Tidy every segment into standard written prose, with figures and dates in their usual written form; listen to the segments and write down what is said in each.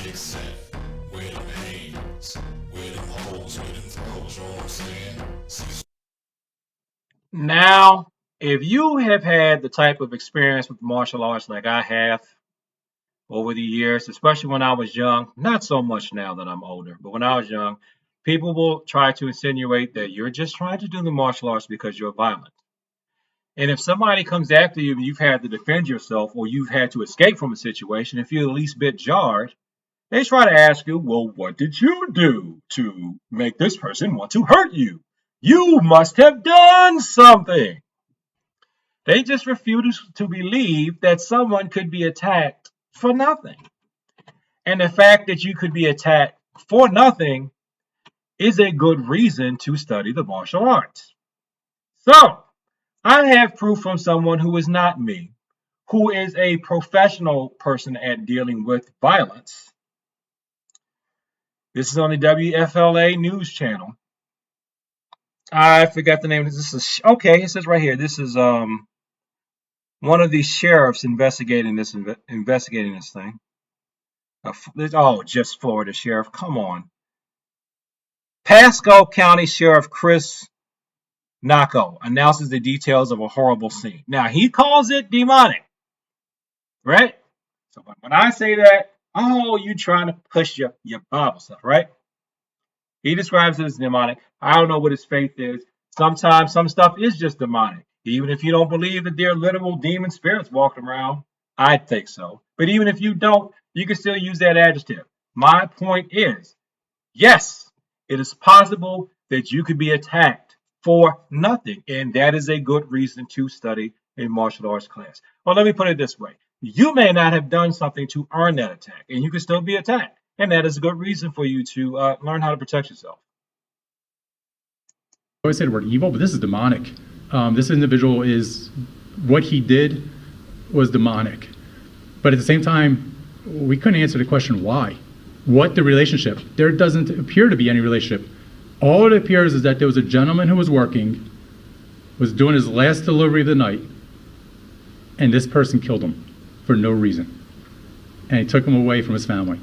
except where them hands, where them holes, where them throws, you know what I'm saying? Now, if you have had the type of experience with martial arts like I have over the years, especially when I was young, not so much now that I'm older, but when I was young, people will try to insinuate that you're just trying to do the martial arts because you're violent. And if somebody comes after you and you've had to defend yourself or you've had to escape from a situation, if you're the least bit jarred, they try to ask you, well, what did you do to make this person want to hurt you? You must have done something. They just refuse to believe that someone could be attacked for nothing. And the fact that you could be attacked for nothing is a good reason to study the martial arts. So, I have proof from someone who is not me, who is a professional person at dealing with violence. This is on the WFLA news channel. I forgot the name. This is okay. It says right here. This is one of the sheriffs investigating this thing. Just Florida sheriff. Come on. Pasco County Sheriff Chris Naco announces the details of a horrible scene. Now he calls it demonic, right? So when I say that, oh, you trying to push your Bible stuff, right? He describes it as demonic. I don't know what his faith is. Sometimes some stuff is just demonic. Even if you don't believe that there are literal demon spirits walking around, I think so. But even if you don't, you can still use that adjective. My point is, yes, it is possible that you could be attacked for nothing. And that is a good reason to study a martial arts class. Well, let me put it this way. You may not have done something to earn that attack, and you can still be attacked. And that is a good reason for you to learn how to protect yourself. I always say the word evil, but this is demonic. This individual is, what he did was demonic. But at the same time, we couldn't answer the question why. What the relationship? There doesn't appear to be any relationship. All it appears is that there was a gentleman who was working, was doing his last delivery of the night, and this person killed him for no reason. And he took him away from his family.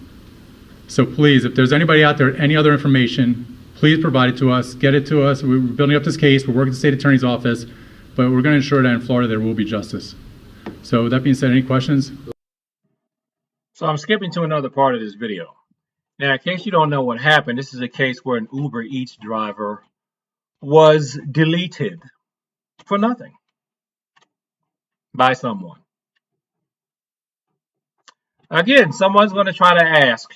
So please, if there's anybody out there, any other information, please provide it to us, get it to us. We're building up this case, we're working with the state attorney's office, but we're going to ensure that in Florida there will be justice. So that being said, any questions? So I'm skipping to another part of this video. Now, in case you don't know what happened, this is a case where an Uber Eats driver was deleted for nothing by someone. Again, someone's going to try to ask,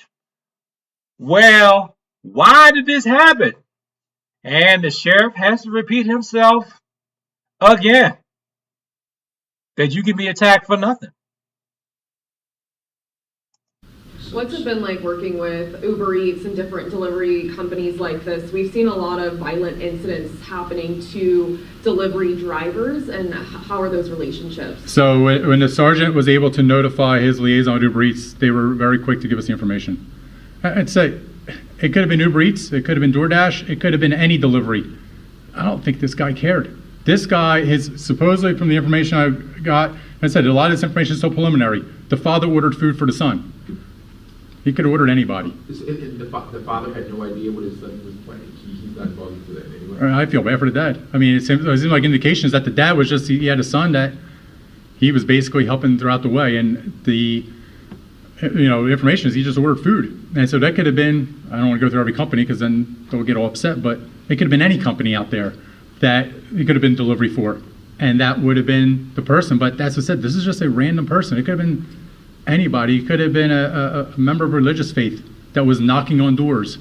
well, why did this happen? And the sheriff has to repeat himself again, that you can be attacked for nothing. What's it been like working with Uber Eats and different delivery companies like this? We've seen a lot of violent incidents happening to delivery drivers, and how are those relationships? So when the sergeant was able to notify his liaison at Uber Eats, they were very quick to give us the information. I'd say it could have been Uber Eats, it could have been DoorDash, it could have been any delivery. I don't think this guy cared. This guy is supposedly, from the information I got, I said a lot of this information is so preliminary. The father ordered food for the son. He could have ordered anybody. The father had no idea what his son was planning. He's not involved into that anyway. I feel bad for the dad. I mean, it seems like indications that the dad was just, he had a son that he was basically helping throughout the way. And the information is he just ordered food. And so that could have been, I don't want to go through every company because then they'll get all upset, but it could have been any company out there that it could have been delivery for. And that would have been the person. But that's what I said, this is just a random person. It could have been anybody. It could have been a member of religious faith that was knocking on doors.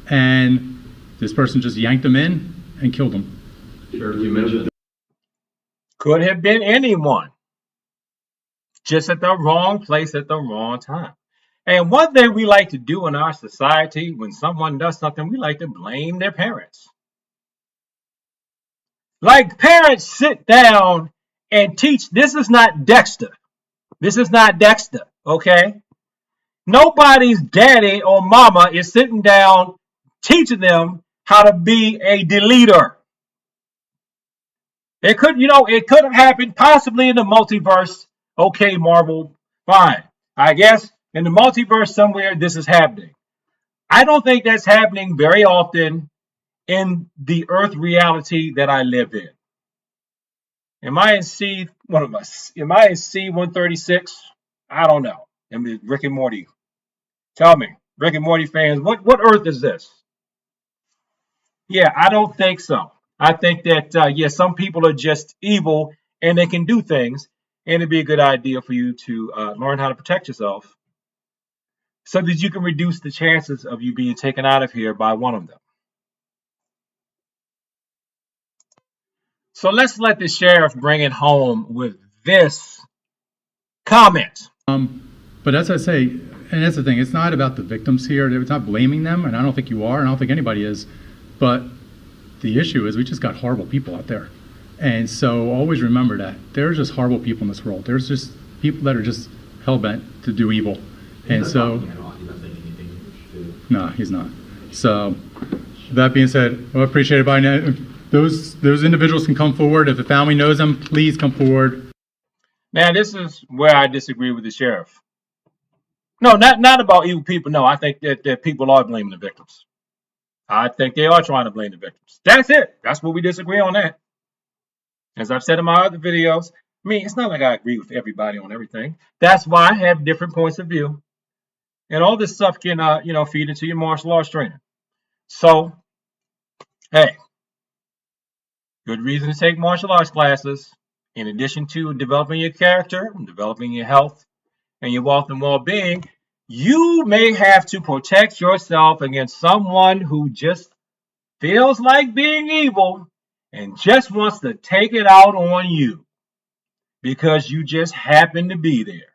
And this person just yanked them in and killed them. Sure, you mentioned. Could have been anyone. Just at the wrong place at the wrong time. And one thing we like to do in our society, when someone does something, we like to blame their parents. Like parents sit down and teach. This is not Dexter. This is not Dexter, okay? Nobody's daddy or mama is sitting down teaching them how to be a deleter. It could have happened possibly in the multiverse. Okay, Marvel, fine. I guess in the multiverse somewhere, this is happening. I don't think that's happening very often in the Earth reality that I live in. Am I in C? What am I? Am I in C-136? I don't know. I mean, Rick and Morty. Tell me, Rick and Morty fans, what Earth is this? Yeah, I don't think so. I think that yeah, some people are just evil and they can do things, and it'd be a good idea for you to learn how to protect yourself so that you can reduce the chances of you being taken out of here by one of them. So let's let the sheriff bring it home with this comment. But as I say, and that's the thing, it's not about the victims here. It's not blaming them, and I don't think you are, and I don't think anybody is. But the issue is we just got horrible people out there. And so always remember that. There's just horrible people in this world. There's just people that are just hell-bent to do evil. And so... He's not saying anything. No, he's not. So that being said, I appreciate it. By now, those individuals can come forward. If the family knows them, please come forward. Now, this is where I disagree with the sheriff. No, not about evil people. No, I think that people are blaming the victims. I think they are trying to blame the victims. That's it. That's what we disagree on that. As I've said in my other videos, I mean, it's not like I agree with everybody on everything. That's why I have different points of view. And all this stuff can, feed into your martial arts training. So, hey, good reason to take martial arts classes. In addition to developing your character, developing your health, and your wealth and well-being, you may have to protect yourself against someone who just feels like being evil and just wants to take it out on you because you just happen to be there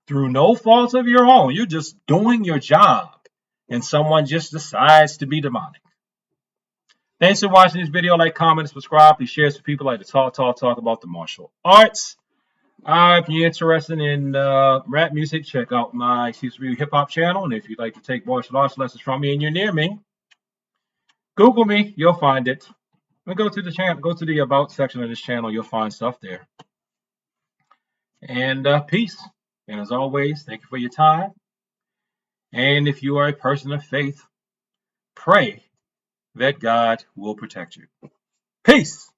through no fault of your own. You're just doing your job and someone just decides to be demonic. Thanks for watching this video. Like, comment, and subscribe. Please share this with people like to talk about the martial arts. If you're interested in rap music, check out my Cecil Hip Hop channel. And if you'd like to take martial arts lessons from me and you're near me, Google me. You'll find it. And go to the channel. Go to the About section of this channel. You'll find stuff there. And peace. And as always, thank you for your time. And if you are a person of faith, pray that God will protect you. Peace.